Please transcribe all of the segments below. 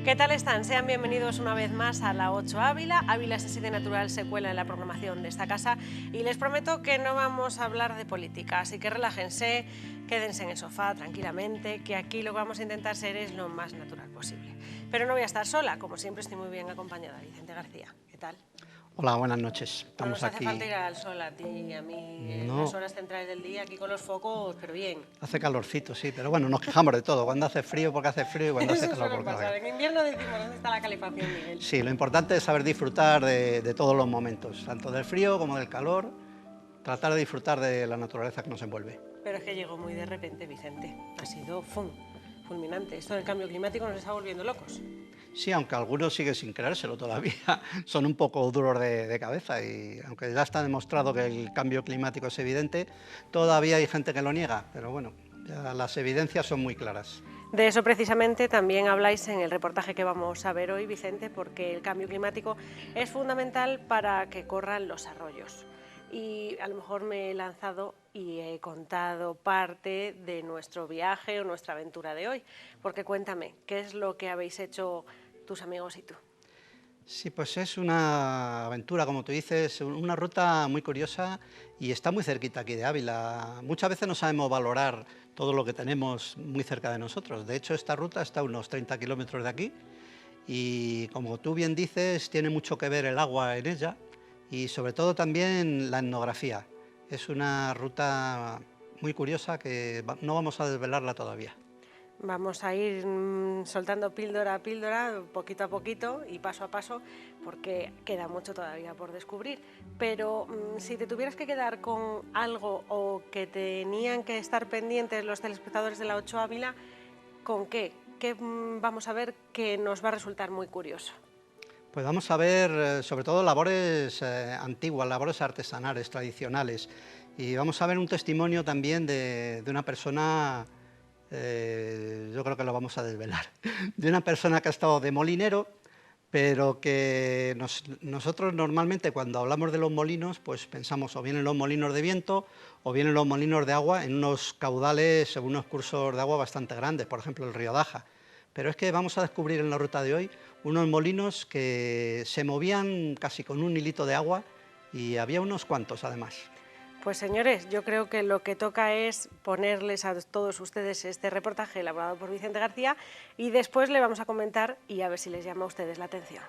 ¿Qué tal están? Sean bienvenidos una vez más a la 8 Ávila. Ávila es sede natural, se cuela en la programación de esta casa y les prometo que no vamos a hablar de política, así que relájense, quédense en el sofá tranquilamente, que aquí lo que vamos a intentar ser es lo más natural posible. Pero no voy a estar sola, como siempre estoy muy bien acompañada. Vicente García, ¿qué tal? Hola, buenas noches. No nos hace falta ir al sol a ti y a mí en las horas centrales del día, aquí con los focos, pero bien. Hace calorcito, sí, pero bueno, nos quejamos de todo. Cuando hace frío, porque hace frío, y cuando hace calor, porque hace calor. En invierno decimos, ¿dónde está la calefacción, Miguel? Sí, lo importante es saber disfrutar de todos los momentos, tanto del frío como del calor, tratar de disfrutar de la naturaleza que nos envuelve. Pero es que llegó muy de repente, Vicente. Ha sido fulminante. Esto del cambio climático nos está volviendo locos. Sí, aunque algunos siguen sin creérselo todavía, son un poco duros de cabeza y aunque ya está demostrado que el cambio climático es evidente, todavía hay gente que lo niega, pero bueno, ya las evidencias son muy claras. De eso precisamente también habláis en el reportaje que vamos a ver hoy, Vicente, porque el cambio climático es fundamental para que corran los arroyos. Y a lo mejor me he lanzado y he contado parte de nuestro viaje o nuestra aventura de hoy, porque cuéntame, ¿qué es lo que habéis hecho tus amigos y tú? Sí, pues es una aventura, como tú dices, una ruta muy curiosa y está muy cerquita aquí de Ávila. Muchas veces no sabemos valorar todo lo que tenemos muy cerca de nosotros. De hecho, esta ruta está a unos 30 kilómetros de aquí y, como tú bien dices, tiene mucho que ver el agua en ella y sobre todo también la etnografía. Es una ruta muy curiosa que no vamos a desvelarla todavía. Vamos a ir soltando píldora a píldora, poquito a poquito y paso a paso, porque queda mucho todavía por descubrir. Pero si te tuvieras que quedar con algo o que tenían que estar pendientes los telespectadores de la 8 Ávila, ¿con qué? ¿Qué vamos a ver que nos va a resultar muy curioso? Pues vamos a ver sobre todo labores antiguas, labores artesanales, tradicionales. Y vamos a ver un testimonio también de una persona... yo creo que lo vamos a desvelar, de una persona que ha estado de molinero, pero que nosotros normalmente cuando hablamos de los molinos, pues pensamos o bien en los molinos de viento o bien en los molinos de agua, en unos caudales, en unos cursos de agua bastante grandes, por ejemplo el río Daja. Pero es que vamos a descubrir en la ruta de hoy unos molinos que se movían casi con un hilito de agua y había unos cuantos además. Pues señores, yo creo que lo que toca es ponerles a todos ustedes este reportaje elaborado por Vicente García y después le vamos a comentar y a ver si les llama a ustedes la atención.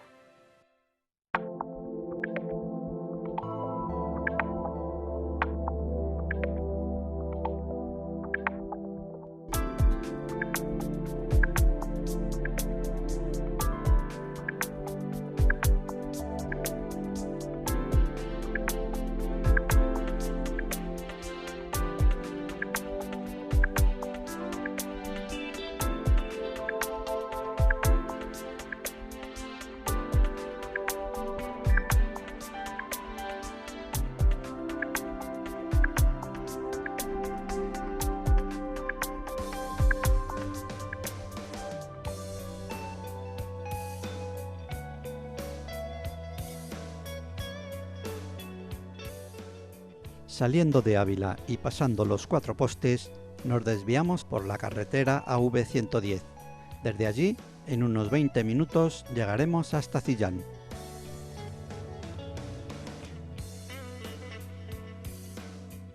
Saliendo de Ávila y pasando los 4 postes, nos desviamos por la carretera AV110. Desde allí, en unos 20 minutos, llegaremos hasta Cillán.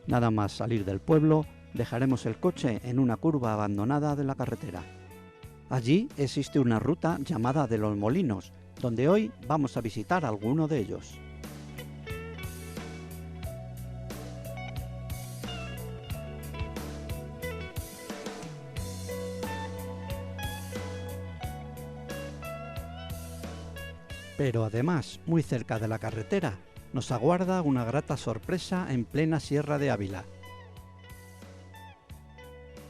Nada más salir del pueblo, dejaremos el coche en una curva abandonada de la carretera. Allí existe una ruta llamada de los Molinos, donde hoy vamos a visitar alguno de ellos. Pero además, muy cerca de la carretera, nos aguarda una grata sorpresa en plena Sierra de Ávila.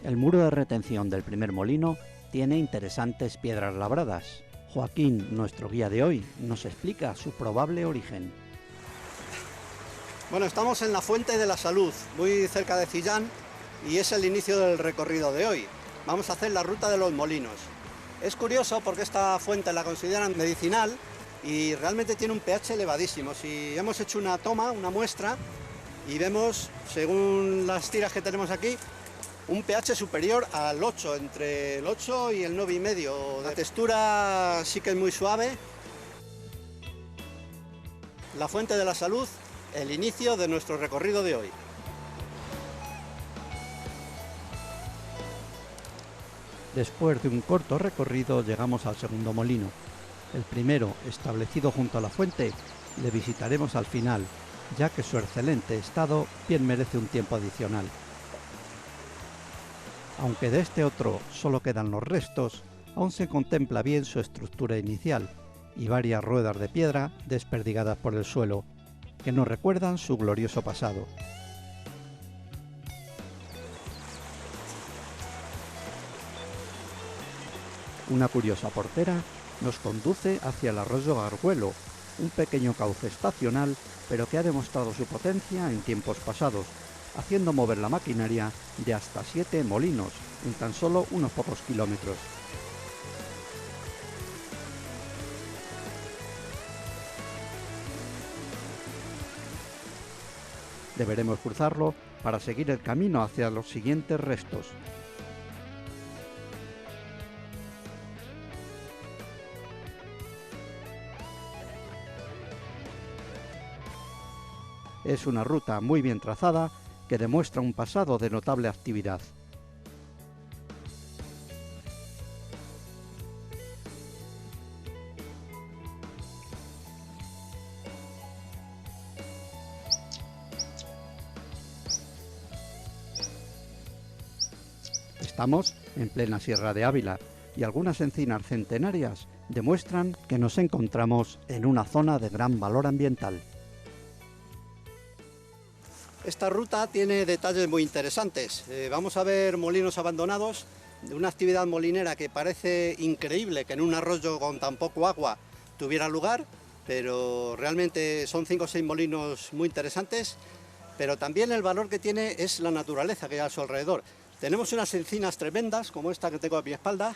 El muro de retención del primer molino tiene interesantes piedras labradas. Joaquín, nuestro guía de hoy, nos explica su probable origen. Bueno, estamos en la Fuente de la Salud, muy cerca de Cillán, y es el inicio del recorrido de hoy. Vamos a hacer la ruta de los molinos. Es curioso porque esta fuente la consideran medicinal y realmente tiene un pH elevadísimo. Si hemos hecho una toma, una muestra, y vemos, según las tiras que tenemos aquí, un pH superior al 8, entre el 8 y el 9,5. La textura sí que es muy suave. La fuente de la salud, el inicio de nuestro recorrido de hoy. Después de un corto recorrido llegamos al segundo molino. El primero, establecido junto a la fuente, le visitaremos al final, ya que su excelente estado bien merece un tiempo adicional. Aunque de este otro solo quedan los restos, aún se contempla bien su estructura inicial y varias ruedas de piedra desperdigadas por el suelo, que nos recuerdan su glorioso pasado. Una curiosa portera nos conduce hacia el arroyo Garguelo, un pequeño cauce estacional, pero que ha demostrado su potencia en tiempos pasados, haciendo mover la maquinaria de hasta 7 molinos en tan solo unos pocos kilómetros. Deberemos cruzarlo para seguir el camino hacia los siguientes restos. Es una ruta muy bien trazada que demuestra un pasado de notable actividad. Estamos en plena Sierra de Ávila y algunas encinas centenarias demuestran que nos encontramos en una zona de gran valor ambiental. Esta ruta tiene detalles muy interesantes. Vamos a ver molinos abandonados, de una actividad molinera que parece increíble que en un arroyo con tan poco agua tuviera lugar, pero realmente son 5 o 6 molinos muy interesantes, pero también el valor que tiene es la naturaleza que hay a su alrededor. Tenemos unas encinas tremendas, como esta que tengo a mi espalda,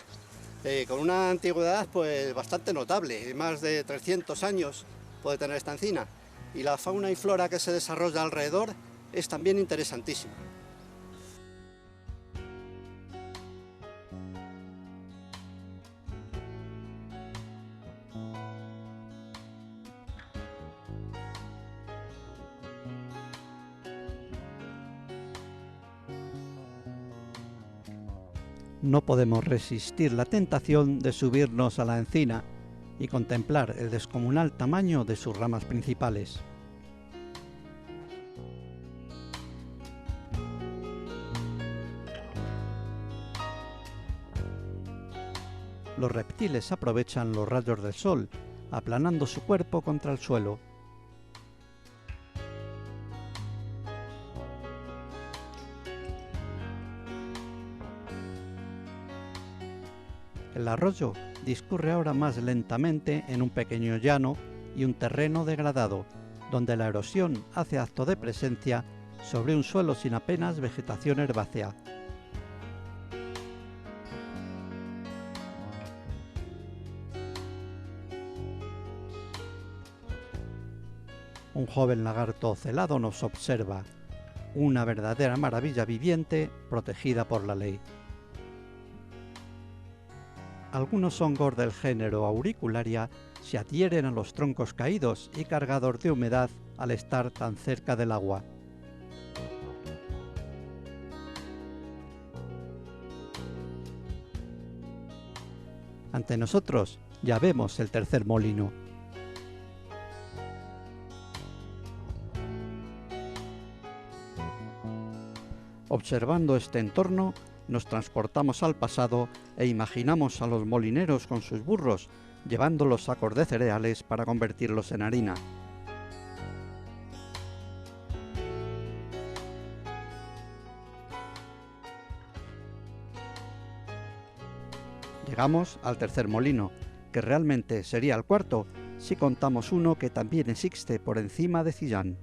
con una antigüedad pues bastante notable, más de 300 años puede tener esta encina, y la fauna y flora que se desarrolla alrededor es también interesantísima. No podemos resistir la tentación de subirnos a la encina y contemplar el descomunal tamaño de sus ramas principales. Los reptiles aprovechan los rayos del sol, aplanando su cuerpo contra el suelo. El arroyo discurre ahora más lentamente en un pequeño llano y un terreno degradado, donde la erosión hace acto de presencia sobre un suelo sin apenas vegetación herbácea. Un joven lagarto ocelado nos observa, una verdadera maravilla viviente protegida por la ley. Algunos hongos del género Auricularia se adhieren a los troncos caídos y cargados de humedad al estar tan cerca del agua. Ante nosotros ya vemos el tercer molino. Observando este entorno, nos transportamos al pasado e imaginamos a los molineros con sus burros, llevando los sacos de cereales para convertirlos en harina. Llegamos al tercer molino, que realmente sería el cuarto si contamos uno que también existe por encima de Cillán.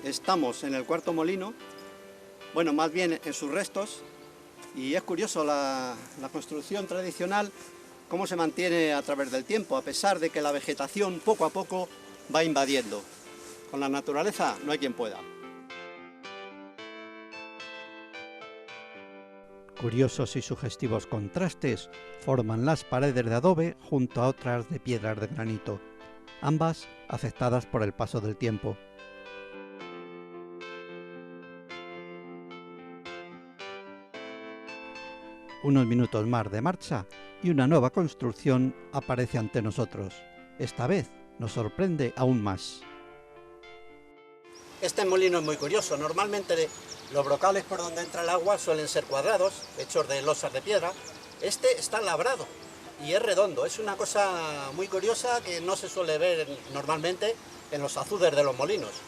estamos en el cuarto molino, bueno, más bien en sus restos, y es curioso la construcción tradicional, cómo se mantiene a través del tiempo, a pesar de que la vegetación poco a poco va invadiendo. Con la naturaleza no hay quien pueda. Curiosos y sugestivos contrastes forman las paredes de adobe junto a otras de piedras de granito, ambas afectadas por el paso del tiempo. Unos minutos más de marcha y una nueva construcción aparece ante nosotros. Esta vez nos sorprende aún más. Este molino es muy curioso. Normalmente los brocales por donde entra el agua suelen ser cuadrados, hechos de losas de piedra. Este está labrado y es redondo. Es una cosa muy curiosa que no se suele ver normalmente en los azudes de los molinos.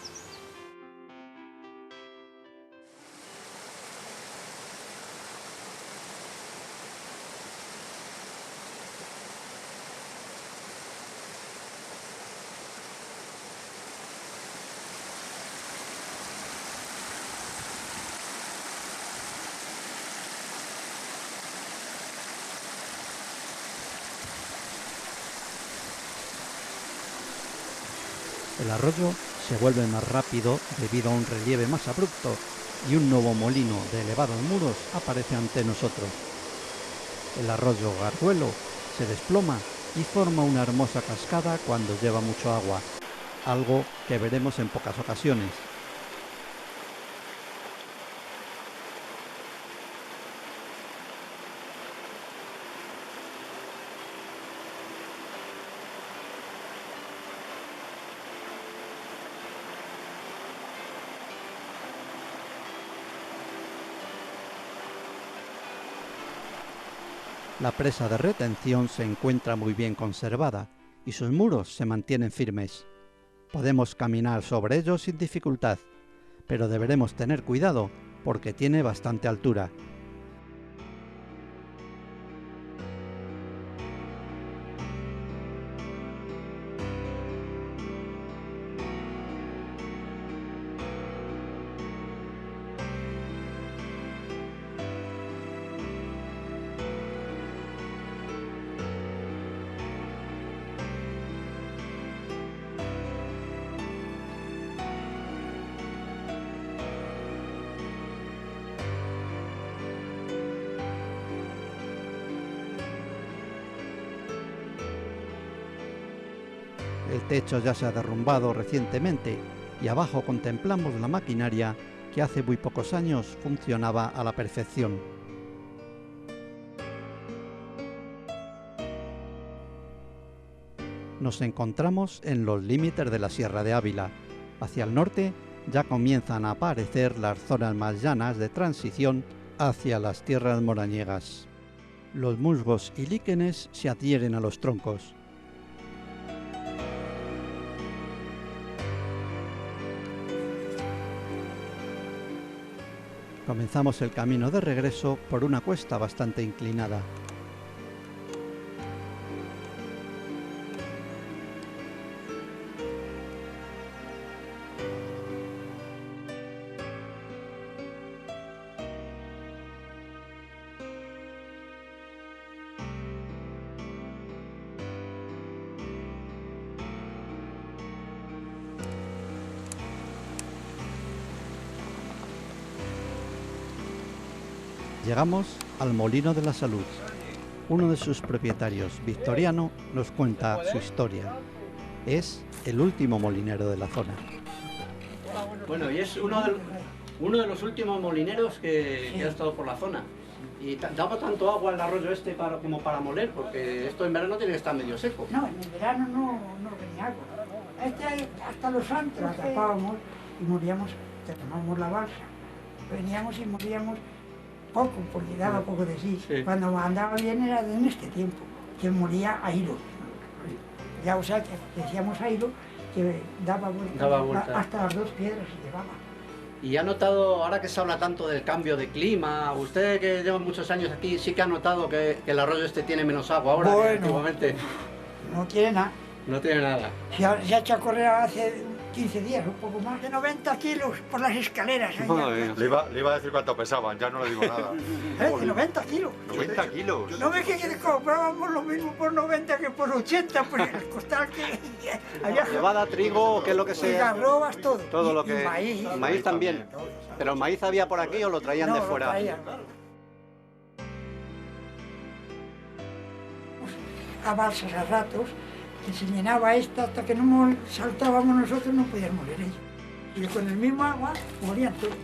El arroyo se vuelve más rápido debido a un relieve más abrupto y un nuevo molino de elevados muros aparece ante nosotros. El arroyo Garguelo se desploma y forma una hermosa cascada cuando lleva mucho agua, algo que veremos en pocas ocasiones. La presa de retención se encuentra muy bien conservada y sus muros se mantienen firmes. Podemos caminar sobre ellos sin dificultad, pero deberemos tener cuidado porque tiene bastante altura. El techo ya se ha derrumbado recientemente y abajo contemplamos la maquinaria que hace muy pocos años funcionaba a la perfección. Nos encontramos en los límites de la Sierra de Ávila. Hacia el norte ya comienzan a aparecer las zonas más llanas de transición hacia las tierras moraniegas. Los musgos y líquenes se adhieren a los troncos. Comenzamos el camino de regreso por una cuesta bastante inclinada. Llegamos al Molino de la Salud. Uno de sus propietarios, Victoriano, nos cuenta su historia. Es el último molinero de la zona. Bueno, y es uno de los últimos molineros que ha estado por la zona. Y daba tanto agua al arroyo este como para moler, porque esto en verano tiene que estar medio seco. No, en el verano no venía agua. Hasta los santos la tapábamos y moríamos, te tomábamos la balsa. Veníamos y moríamos poco, porque daba poco de sí. Cuando andaba bien era en este tiempo, que moría a hilo. Ya, o sea, que decíamos a hilo, que daba vuelta hasta las 2 piedras y llevaba. Y ha notado, ahora que se habla tanto del cambio de clima, usted que lleva muchos años aquí, sí que ha notado que el arroyo este tiene menos agua ahora que antiguamente. No tiene nada. No tiene nada. Se ha hecho a correr hace 15 días, un poco más de 90 kilos por las escaleras. Ahí, Le iba a decir cuánto pesaban, ya no le digo nada. de 90 kilos. 90 kilos. No ves que comprábamos lo mismo por 90 que por 80, pues el costal que había Cebada, trigo, ¿qué es lo que y sea? garrobas, todo. Todo lo Y que... maíz. Maíz también. ¿Pero el maíz había por aquí o lo traían No, de lo fuera? traían. A balsas a ratos, que se llenaba esta hasta que no saltábamos nosotros, no podían morir ellos. Y con el mismo agua morían todos.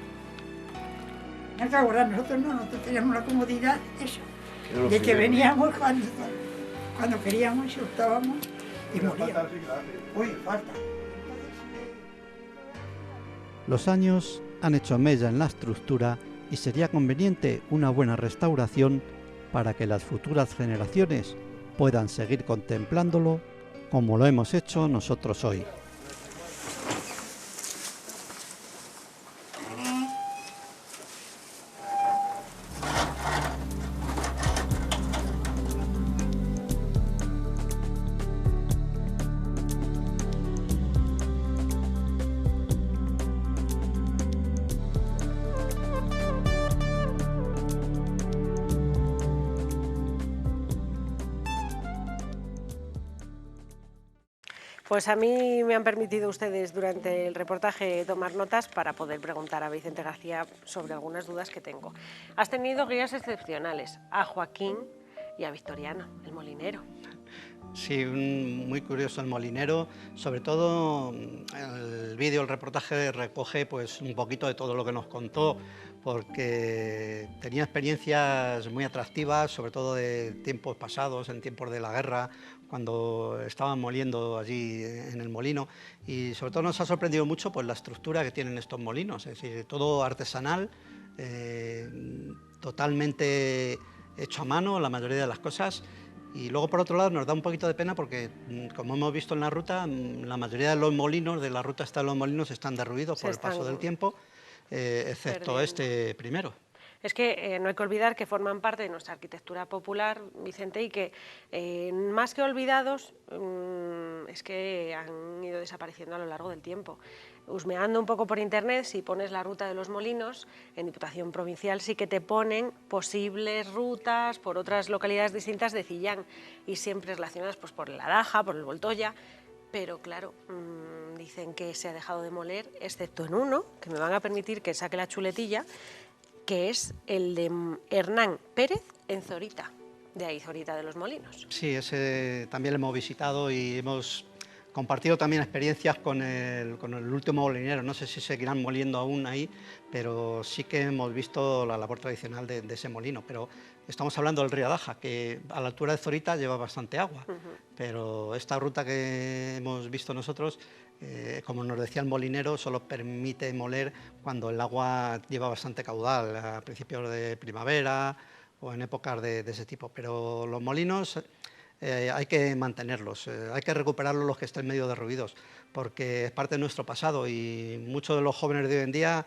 Me acabo de nosotros no, nosotros teníamos la comodidad, eso, de que veníamos cuando queríamos, soltábamos y moríamos. Uy, falta. Los años han hecho mella en la estructura y sería conveniente una buena restauración para que las futuras generaciones puedan seguir contemplándolo como lo hemos hecho nosotros hoy. Pues a mí me han permitido ustedes durante el reportaje tomar notas para poder preguntar a Vicente García sobre algunas dudas que tengo. Has tenido guías excepcionales, a Joaquín y a Victoriano, el molinero. Sí, muy curioso el molinero, sobre todo el vídeo, el reportaje recoge pues un poquito de todo lo que nos contó, porque tenía experiencias muy atractivas, sobre todo de tiempos pasados, en tiempos de la guerra, cuando estaban moliendo allí en el molino, y sobre todo nos ha sorprendido mucho pues la estructura que tienen estos molinos, es decir, todo artesanal, totalmente hecho a mano, la mayoría de las cosas. Y luego, por otro lado, nos da un poquito de pena porque, como hemos visto en la ruta, la mayoría de los molinos, de la ruta hasta los molinos, están derruidos por el paso del tiempo, excepto perdiendo. este primero. Es que no hay que olvidar que forman parte de nuestra arquitectura popular, Vicente, y que más que olvidados, es que han ido desapareciendo a lo largo del tiempo. Husmeando un poco por internet, si pones la ruta de los molinos, en Diputación Provincial sí que te ponen posibles rutas por otras localidades distintas de Cillán, y siempre relacionadas pues, por la Daja, por el Voltoya, pero claro, dicen que se ha dejado de moler, excepto en uno, que me van a permitir que saque la chuletilla, que es el de Hernán Pérez en Zorita, de ahí Zorita de los Molinos. Sí, ese también lo hemos visitado y hemos compartido también experiencias con el último molinero. No sé si seguirán moliendo aún ahí, pero sí que hemos visto la labor tradicional de ese molino. Pero estamos hablando del río Daja, que a la altura de Zorita lleva bastante agua, pero esta ruta que hemos visto nosotros, como nos decía el molinero, solo permite moler cuando el agua lleva bastante caudal, a principios de primavera o en épocas de ese tipo. Pero los molinos hay que mantenerlos, hay que recuperarlos los que estén medio derruidos, porque es parte de nuestro pasado y muchos de los jóvenes de hoy en día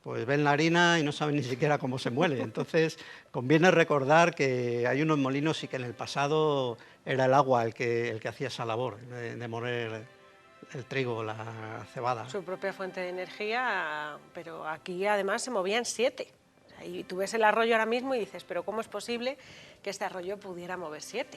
pues ven la harina y no saben ni siquiera cómo se muele. Entonces conviene recordar que hay unos molinos y que en el pasado era el agua el que hacía esa labor de moler el trigo, la cebada. Su propia fuente de energía, pero aquí además se movían 7. Y tú ves el arroyo ahora mismo y dices, pero ¿cómo es posible que este arroyo pudiera mover 7?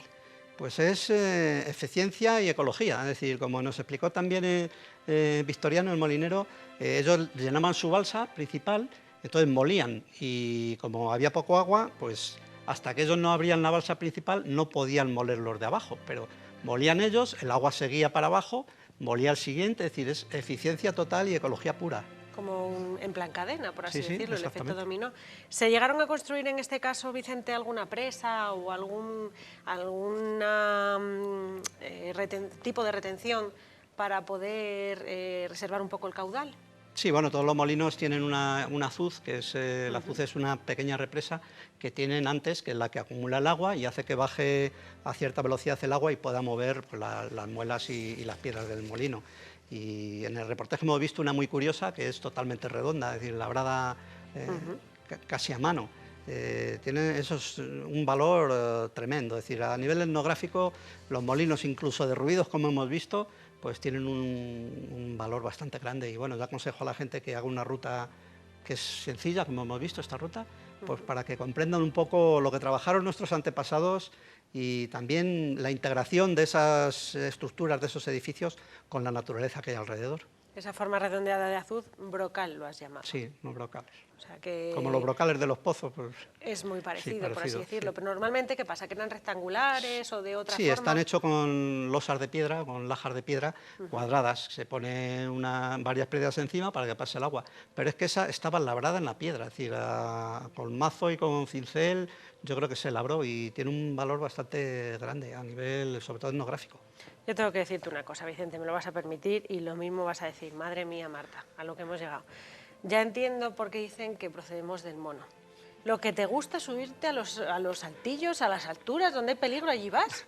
Pues es eficiencia y ecología, es decir, como nos explicó también Victoriano, el molinero, ellos llenaban su balsa principal, entonces molían y como había poco agua, pues hasta que ellos no abrían la balsa principal no podían moler los de abajo, pero molían ellos, el agua seguía para abajo, molía el siguiente, es decir, es eficiencia total y ecología pura. Como en plan cadena, por así Sí, decirlo, el efecto exactamente. dominó. ¿Se llegaron a construir en este caso, Vicente, alguna presa o algún tipo de retención para poder reservar un poco el caudal? Sí, bueno, todos los molinos tienen una azuz, que es la azuz es una pequeña represa que tienen antes, que es la que acumula el agua y hace que baje a cierta velocidad el agua y pueda mover pues, las muelas y las piedras del molino. Y en el reportaje hemos visto una muy curiosa, que es totalmente redonda, es decir, labrada casi a mano. Eso es un valor tremendo. Es decir, a nivel etnográfico, los molinos, incluso de ruidos, como hemos visto, pues tienen un valor bastante grande. Y bueno, yo aconsejo a la gente que haga una ruta que es sencilla, como hemos visto esta ruta, pues para que comprendan un poco lo que trabajaron nuestros antepasados y también la integración de esas estructuras, de esos edificios, con la naturaleza que hay alrededor. Esa forma redondeada de azud, brocal lo has llamado. Sí, los brocales. O sea que Como los brocales de los pozos, pues... es muy parecido, Sí, por así parecido, decirlo. sí. Pero normalmente, ¿qué pasa? ¿Que eran rectangulares o de otra Sí, forma? están hechos con losas de piedra, con lajas de piedra cuadradas. Se pone varias piedras encima para que pase el agua. Pero es que esa estaba labrada en la piedra, es decir, con mazo y con cincel, yo creo que se labró y tiene un valor bastante grande a nivel, sobre todo etnográfico. Yo tengo que decirte una cosa, Vicente, me lo vas a permitir y lo mismo vas a decir, madre mía, Marta, a lo que hemos llegado. Ya entiendo por qué dicen que procedemos del mono. Lo que te gusta es subirte a los altillos, a las alturas, donde hay peligro, allí vas.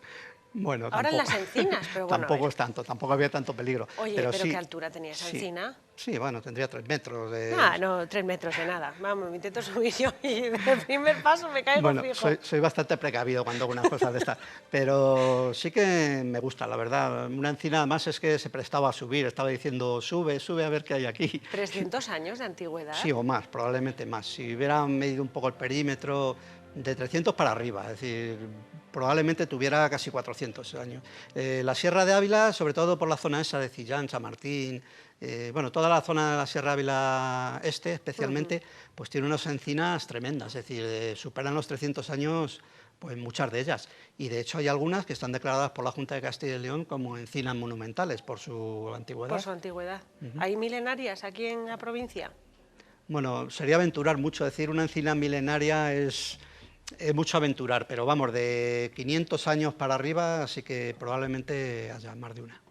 Bueno, Ahora en tampoco, las encinas, pero bueno, tampoco a ver. es tanto, tampoco había tanto peligro. Oye, pero sí, ¿qué altura tenía esa sí, encina? Sí, bueno, tendría 3 metros. Ah, no, 3 metros de nada. Vamos, me intento subir yo y del primer paso me caigo Bueno, fijo. soy bastante precavido cuando hago unas cosas de estas, pero sí que me gusta, la verdad. Una encina además es que se prestaba a subir, estaba diciendo, sube, sube a ver qué hay aquí. 300 años de antigüedad. Sí, o más, probablemente más. Si hubieran medido un poco el perímetro, de 300 para arriba, es decir, probablemente tuviera casi 400 años. La Sierra de Ávila, sobre todo por la zona esa de Cillán, San Martín, bueno, toda la zona de la Sierra de Ávila Este, especialmente, pues tiene unas encinas tremendas, es decir, superan los 300 años, pues muchas de ellas. Y de hecho hay algunas que están declaradas por la Junta de Castilla y León como encinas monumentales por su antigüedad. Por su antigüedad. ¿Hay milenarias aquí en la provincia? Bueno, sería aventurar mucho, decir una encina milenaria es mucho aventurar, pero vamos, de 500 años para arriba, así que probablemente haya más de una.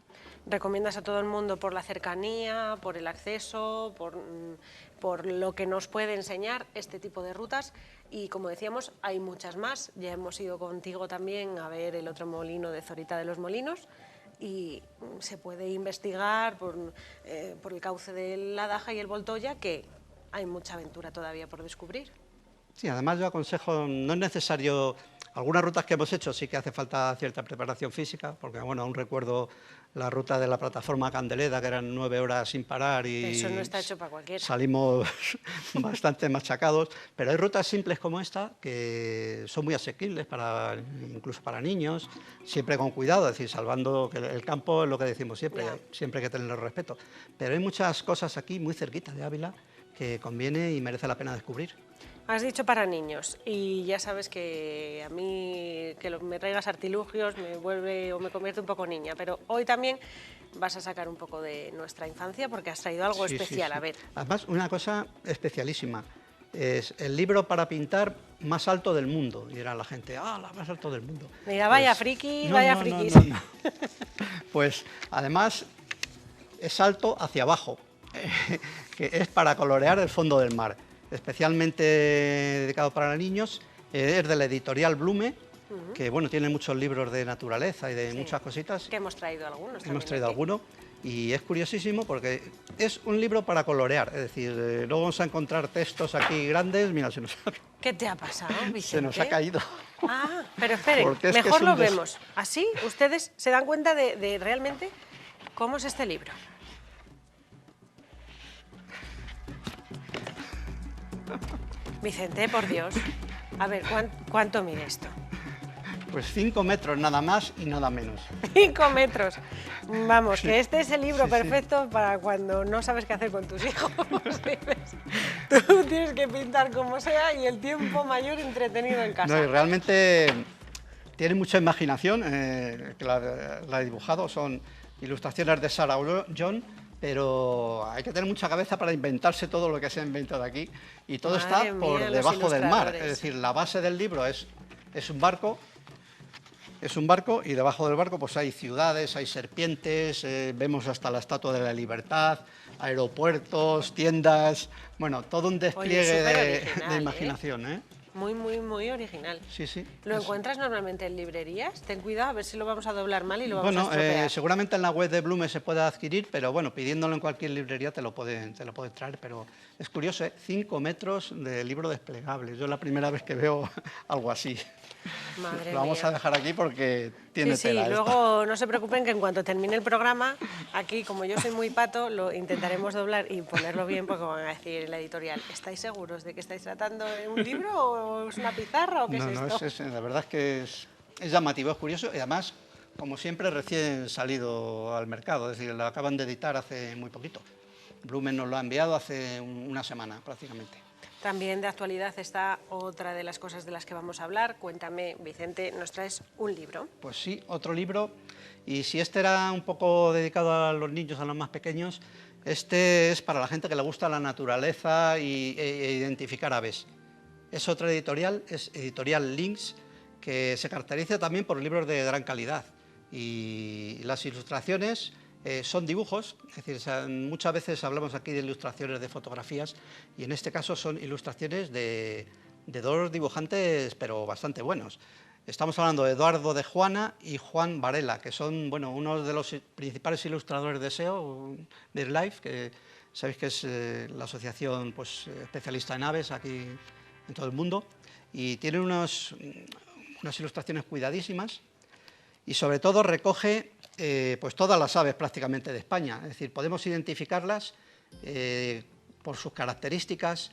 ¿Recomiendas a todo el mundo por la cercanía, por el acceso, por lo que nos puede enseñar este tipo de rutas? Y como decíamos, hay muchas más. Ya hemos ido contigo también a ver el otro molino de Zorita de los Molinos y se puede investigar por el cauce de la Daja y el Voltoya, que hay mucha aventura todavía por descubrir. Sí, además yo aconsejo, no es necesario, algunas rutas que hemos hecho sí que hace falta cierta preparación física, porque bueno, aún recuerdo la ruta de la plataforma Candeleda, que eran 9 horas sin parar y eso no está hecho para cualquiera. Salimos bastante machacados, pero hay rutas simples como esta que son muy asequibles, incluso para niños, siempre con cuidado, es decir, salvando que el campo es lo que decimos siempre, siempre hay que tenerle respeto, pero hay muchas cosas aquí muy cerquita de Ávila que conviene y merece la pena descubrir. Has dicho para niños y ya sabes que a mí que me traigas artilugios me vuelve o me convierte un poco niña, pero hoy también vas a sacar un poco de nuestra infancia porque has traído algo especial, sí. a ver. Además, una cosa especialísima, es el libro para pintar más alto del mundo, y era la gente, la más alto del mundo. Mira, vaya friki, no, vaya no, frikis. no. Pues además es alto hacia abajo, que es para colorear el fondo del mar. Especialmente dedicado para niños, es de la editorial Blume, que bueno, tiene muchos libros de naturaleza y de muchas cositas. Que hemos traído algunos. Hemos traído algunos y es curiosísimo porque es un libro para colorear, es decir, luego vamos a encontrar textos aquí grandes, mira, ¿Qué te ha pasado, Vicente? se nos ha caído. Ah, pero esperen, mejor lo vemos. Así ustedes se dan cuenta de realmente cómo es este libro. Vicente, por Dios. A ver, ¿cuánto mide esto? Pues 5 metros nada más y nada menos. 5 metros. Vamos, que este es el libro perfecto para cuando no sabes qué hacer con tus hijos. Tú tienes que pintar como sea y el tiempo mayor entretenido en casa. No, y realmente tiene mucha imaginación, que la he dibujado, son ilustraciones de Sarah John, pero hay que tener mucha cabeza para inventarse todo lo que se ha inventado aquí y todo está por debajo del mar, es decir, la base del libro es un barco, y debajo del barco pues hay ciudades, hay serpientes, vemos hasta la Estatua de la Libertad, aeropuertos, tiendas, bueno, todo un despliegue de imaginación. Muy, muy, muy original. Sí, sí. ¿Lo encuentras normalmente en librerías? Ten cuidado, a ver si lo vamos a doblar mal y lo vamos a Bueno, estropear. seguramente en la web de Blume se puede adquirir, pero bueno, pidiéndolo en cualquier librería te lo pueden traer. Pero es curioso, 5 metros de libro desplegable. Yo es la primera vez que veo algo así. Madre Lo vamos mía. a dejar aquí porque tiene Sí, tela esto. luego no se preocupen que en cuanto termine el programa, aquí, como yo soy muy pato, lo intentaremos doblar y ponerlo bien porque van a decir en la editorial, ¿estáis seguros de que estáis tratando de un libro o es una pizarra o qué No, es no, esto? la verdad es que es llamativo, es curioso y además, como siempre, recién salido al mercado. Es decir, lo acaban de editar hace muy poquito. Blumen nos lo ha enviado hace una semana prácticamente. También de actualidad está otra de las cosas de las que vamos a hablar. Cuéntame, Vicente, nos traes un libro. Pues sí, otro libro. Y si este era un poco dedicado a los niños, a los más pequeños, este es para la gente que le gusta la naturaleza e identificar aves. Es otra editorial, es Editorial Lynx, que se caracteriza también por libros de gran calidad. Y las ilustraciones son dibujos, es decir, muchas veces hablamos aquí de ilustraciones de fotografías y en este caso son ilustraciones de dos dibujantes, pero bastante buenos. Estamos hablando de Eduardo de Juana y Juan Varela, que son bueno, unos de los principales ilustradores de SEO, BirdLife, que sabéis que es la asociación pues, especialista en aves aquí en todo el mundo, y tienen unas ilustraciones cuidadísimas y sobre todo recoge pues todas las aves prácticamente de España, es decir, podemos identificarlas por sus características,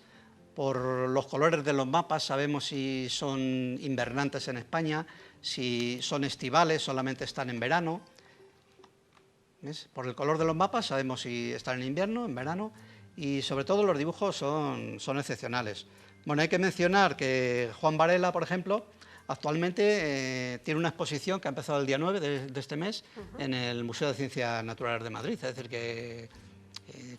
por los colores de los mapas, sabemos si son invernantes en España, si son estivales, solamente están en verano. ¿Ves? Por el color de los mapas sabemos si están en invierno, en verano, y sobre todo los dibujos son excepcionales. Bueno, hay que mencionar que Juan Varela, por ejemplo, actualmente tiene una exposición que ha empezado el día 9 de este mes en el Museo de Ciencias Naturales de Madrid, es decir, que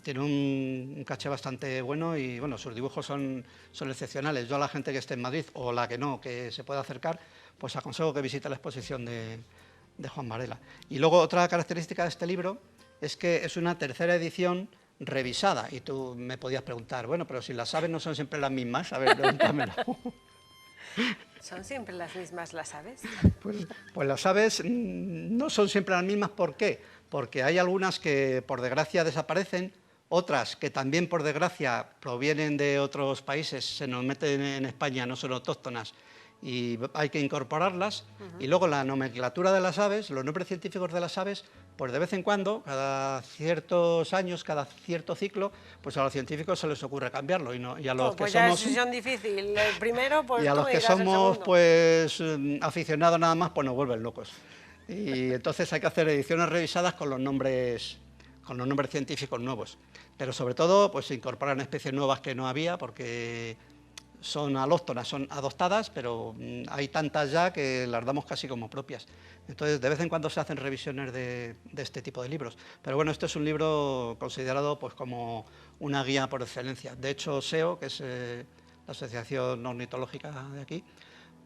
tiene un caché bastante bueno y bueno, sus dibujos son excepcionales. Yo a la gente que esté en Madrid o la que no, que se pueda acercar, pues aconsejo que visite la exposición de Juan Varela. Y luego otra característica de este libro es que es una tercera edición revisada y tú me podías preguntar, bueno, pero si las aves no son siempre las mismas, a ver, pregúntamelo. ¿Son siempre las mismas las aves? Pues las aves no son siempre las mismas, ¿por qué? Porque hay algunas que por desgracia desaparecen, otras que también por desgracia provienen de otros países, se nos meten en España, no son autóctonas y hay que incorporarlas. Y luego la nomenclatura de las aves, los nombres científicos de las aves, pues de vez en cuando, cada ciertos años, cada cierto ciclo, pues a los científicos se les ocurre cambiarlo y a los que pues somos... ya es decisión difícil. El primero, pues y a tú los que dirás el somos segundo. pues aficionados nada más, pues nos vuelven locos. Y entonces hay que hacer ediciones revisadas con los nombres científicos nuevos. Pero sobre todo, pues se incorporan especies nuevas que no había, porque son alóctonas, son adoptadas, pero hay tantas ya que las damos casi como propias. Entonces, de vez en cuando se hacen revisiones de este tipo de libros. Pero bueno, este es un libro considerado pues como una guía por excelencia. De hecho, SEO, que es la Asociación Ornitológica de aquí,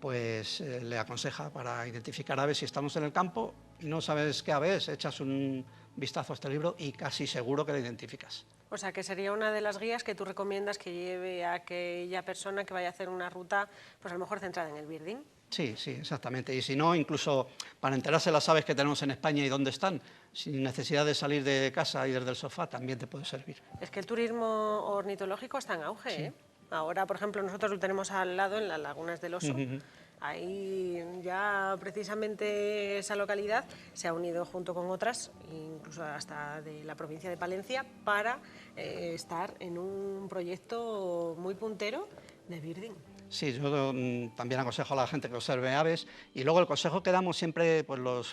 pues le aconseja para identificar aves. Si estamos en el campo y no sabes qué ave es, echas un vistazo a este libro y casi seguro que la identificas. O sea, que sería una de las guías que tú recomiendas que lleve a aquella persona que vaya a hacer una ruta, pues a lo mejor centrada en el birding. Sí, sí, exactamente. Y si no, incluso para enterarse de las aves que tenemos en España y dónde están, sin necesidad de salir de casa y desde el sofá, también te puede servir. Es que el turismo ornitológico está en auge, Sí. ¿eh? Ahora, por ejemplo, nosotros lo tenemos al lado en las lagunas del Oso. Ahí ya precisamente esa localidad se ha unido junto con otras, incluso hasta de la provincia de Palencia, para estar en un proyecto muy puntero de birding. Sí, yo también aconsejo a la gente que observe aves y luego el consejo que damos siempre pues los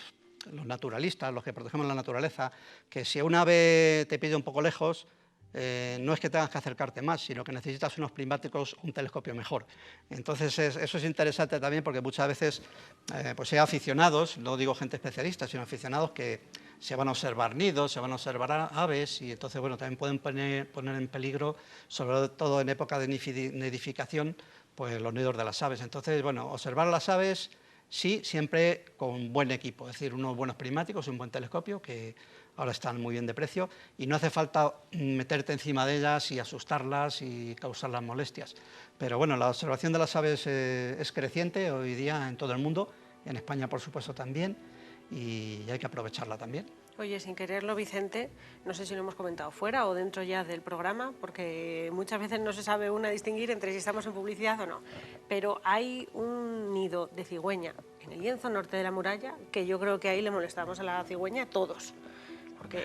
naturalistas, los que protegemos la naturaleza, que si un ave te pide un poco lejos, no es que tengas que acercarte más, sino que necesitas unos prismáticos, un telescopio mejor. Entonces eso es interesante también porque muchas veces pues hay aficionados, no digo gente especialista, sino aficionados que se van a observar nidos, se van a observar aves y entonces bueno, también pueden poner en peligro, sobre todo en época de nidificación, pues los nidos de las aves. Entonces bueno, observar las aves sí, siempre con buen equipo, es decir, unos buenos prismáticos, un buen telescopio que ahora están muy bien de precio y no hace falta meterte encima de ellas y asustarlas y causarlas molestias. Pero bueno, la observación de las aves es creciente hoy día en todo el mundo, en España por supuesto también, y hay que aprovecharla también. Oye, sin quererlo, Vicente, no sé si lo hemos comentado fuera o dentro ya del programa, porque muchas veces no se sabe una distinguir entre si estamos en publicidad o no, pero hay un nido de cigüeña en el lienzo norte de la muralla que yo creo que ahí le molestamos a la cigüeña todos, porque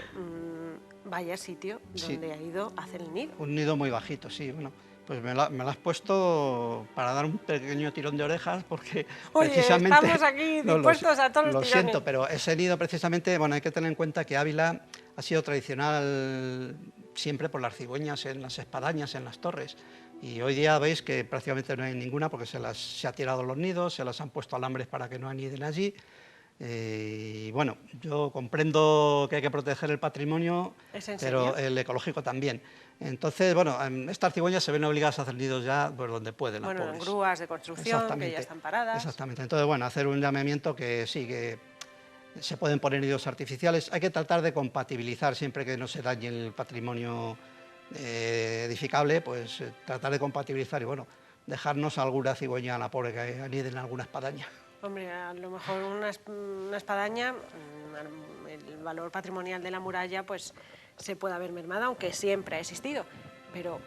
vaya sitio donde ha ido a hacer el nido. Un nido muy bajito, sí, bueno. Pues me lo has puesto para dar un pequeño tirón de orejas porque oye, precisamente... estamos aquí dispuestos a todos los tirones. Lo siento, pero ese nido precisamente, bueno, hay que tener en cuenta que Ávila ha sido tradicional siempre por las cigüeñas en las espadañas, en las torres. Y hoy día veis que prácticamente no hay ninguna porque se ha tirado los nidos, se las han puesto alambres para que no aniden allí. Y bueno, yo comprendo que hay que proteger el patrimonio, pero el ecológico también. Entonces, bueno, estas cigüeñas se ven obligadas a hacer nidos ya pues, donde pueden. Bueno, las pobres. En grúas de construcción, que ya están paradas. Exactamente. Entonces, bueno, hacer un llamamiento que sí, que se pueden poner nidos artificiales. Hay que tratar de compatibilizar siempre que no se dañe el patrimonio edificable, pues tratar de compatibilizar y, bueno, dejarnos alguna cigüeña a la pobre que anide en alguna espadaña. Hombre, a lo mejor una espadaña, el valor patrimonial de la muralla, pues se puede haber mermado, aunque siempre ha existido. Pero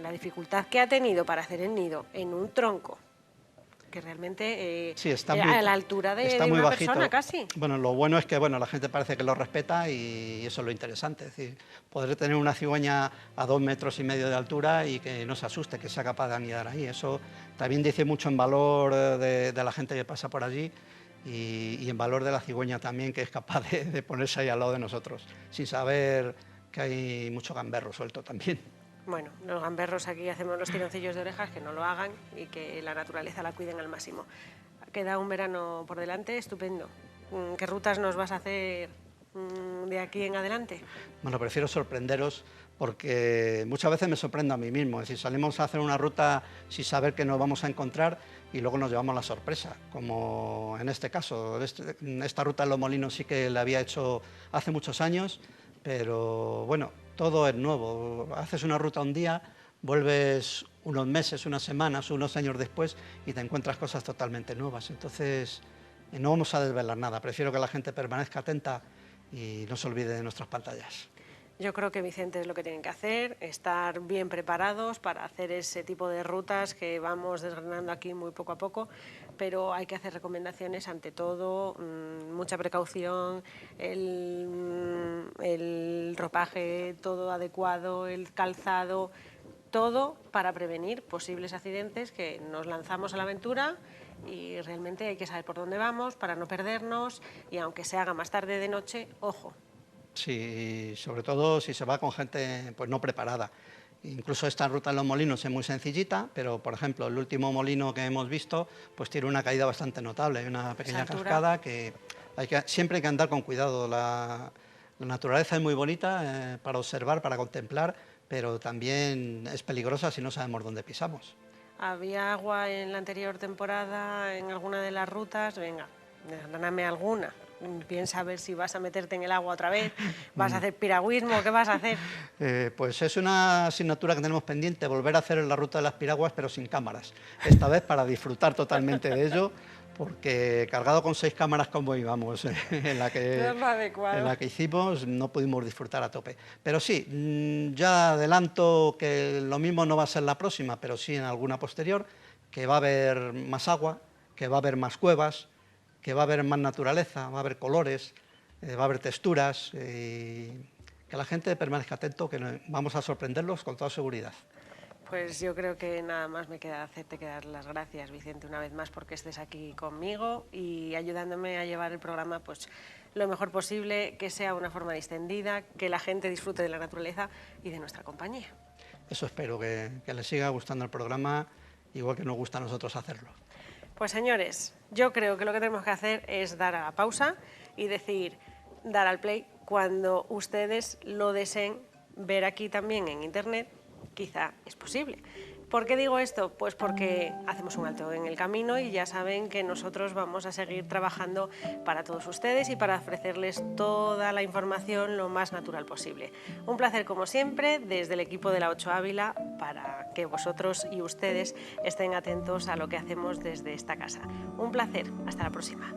la dificultad que ha tenido para hacer el nido en un tronco, que realmente sí, está a la altura de una bajito. Persona casi. Bueno, lo bueno es que bueno, la gente parece que lo respeta y eso es lo interesante. Es decir, poder tener una cigüeña a 2,5 metros de altura y que no se asuste, que sea capaz de anidar ahí. Eso también dice mucho en valor de la gente que pasa por allí y en valor de la cigüeña también, que es capaz de ponerse ahí al lado de nosotros, sin saber que hay mucho gamberro suelto también. Bueno, los gamberros aquí hacemos los tironcillos de orejas, que no lo hagan y que la naturaleza la cuiden al máximo. Queda un verano por delante, estupendo. ¿Qué rutas nos vas a hacer de aquí en adelante? Bueno, prefiero sorprenderos porque muchas veces me sorprendo a mí mismo. Es decir, salimos a hacer una ruta sin saber que nos vamos a encontrar y luego nos llevamos la sorpresa, como en este caso. Esta ruta en Los Molinos sí que la había hecho hace muchos años, pero bueno, todo es nuevo. Haces una ruta un día, vuelves unos meses, unas semanas, unos años después y te encuentras cosas totalmente nuevas. Entonces, no vamos a desvelar nada. Prefiero que la gente permanezca atenta y no se olvide de nuestras pantallas. Yo creo que, Vicente, es lo que tienen que hacer, estar bien preparados para hacer ese tipo de rutas que vamos desgranando aquí muy poco a poco, pero hay que hacer recomendaciones ante todo, mucha precaución, el ropaje todo adecuado, el calzado, todo para prevenir posibles accidentes, que nos lanzamos a la aventura y realmente hay que saber por dónde vamos para no perdernos y aunque se haga más tarde de noche, ojo. Sí, sobre todo si se va con gente pues no preparada. Incluso esta ruta en Los Molinos es muy sencillita, pero por ejemplo el último molino que hemos visto pues tiene una caída bastante notable, hay una pequeña cascada que siempre hay que andar con cuidado. La naturaleza es muy bonita para observar, para contemplar, pero también es peligrosa si no sabemos dónde pisamos. ¿Había agua en la anterior temporada en alguna de las rutas? Venga, desgráname alguna. Piensa a ver si vas a meterte en el agua otra vez, vas a hacer piragüismo, ¿qué vas a hacer? Pues es una asignatura que tenemos pendiente, volver a hacer la ruta de las piraguas, pero sin cámaras. Esta vez para disfrutar totalmente de ello, porque cargado con 6 cámaras como íbamos en la que hicimos, no pudimos disfrutar a tope. Pero sí, ya adelanto que lo mismo no va a ser la próxima, pero sí en alguna posterior, que va a haber más agua, que va a haber más cuevas, que va a haber más naturaleza, va a haber colores, va a haber texturas, que la gente permanezca atento, que vamos a sorprenderlos con toda seguridad. Pues yo creo que nada más me queda hacerte que dar las gracias, Vicente, una vez más porque estés aquí conmigo y ayudándome a llevar el programa pues lo mejor posible, que sea una forma distendida, que la gente disfrute de la naturaleza y de nuestra compañía. Eso espero, que les siga gustando el programa, igual que nos gusta a nosotros hacerlo. Pues señores, yo creo que lo que tenemos que hacer es dar a la pausa y dar al play cuando ustedes lo deseen ver aquí también en internet, quizá es posible. ¿Por qué digo esto? Pues porque hacemos un alto en el camino y ya saben que nosotros vamos a seguir trabajando para todos ustedes y para ofrecerles toda la información lo más natural posible. Un placer como siempre desde el equipo de la 8 Ávila para que vosotros y ustedes estén atentos a lo que hacemos desde esta casa. Un placer, hasta la próxima.